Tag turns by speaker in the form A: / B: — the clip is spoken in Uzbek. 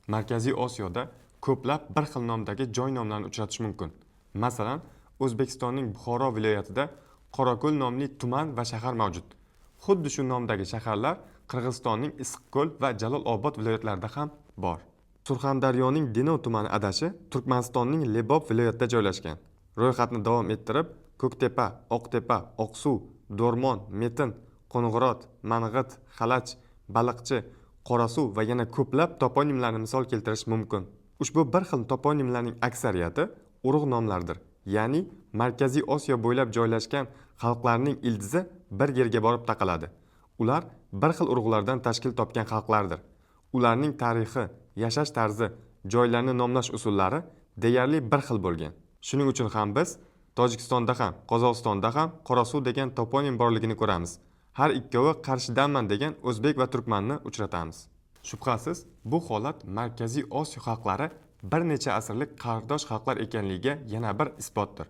A: Markaziy Osiyoda ko'plab bir xil nomdagi joy nomlarini uchratish mumkin. Masalan, O'zbekistonning Buxoro viloyatida Qorako'l nomli tuman va shahar mavjud. Xuddi shu nomdagi shaharlar Qirg'izistonning Issiqko'l va Jalolobod viloyatlarida ham bor. Surxondaryoning Denov tumani adashi Turkmanistonning Lebob viloyatida joylashgan. Ro'yxatni davom ettirib, Ko'ktepa, Oqtepa, Oqsuv, Do'rmon, Metin, Qo'ng'irot, Mang'it, Xalach, Baliqchi, Qorasuv va yana ko'plab toponimlarni misol keltirish mumkin. Ushbu bir xil toponimlarning aksariyati urug' nomlardir. Ya'ni Markaziy Osiyo bo'ylab joylashgan xalqlarning ildizi bir yerga borib taqaladi. Ular bir xil urug'lardan tashkil topgan xalqlardir. Ularning tarixi, yashash tarzi, joylarni nomlash usullari deyarli bir xil bo'lgan. Shuning uchun ham biz Tojikistonda ham, Qozog'istonda ham Qorasuv degan toponim borligini ko'ramiz. Har ikkovi qarshidanman degan o'zbek va turkmanni uchratamiz. Shubhasiz, bu holat Markaziy Osiyo xalqlari bir necha asrlik qardosh xalqlar ekanligiga yana bir isbotdir.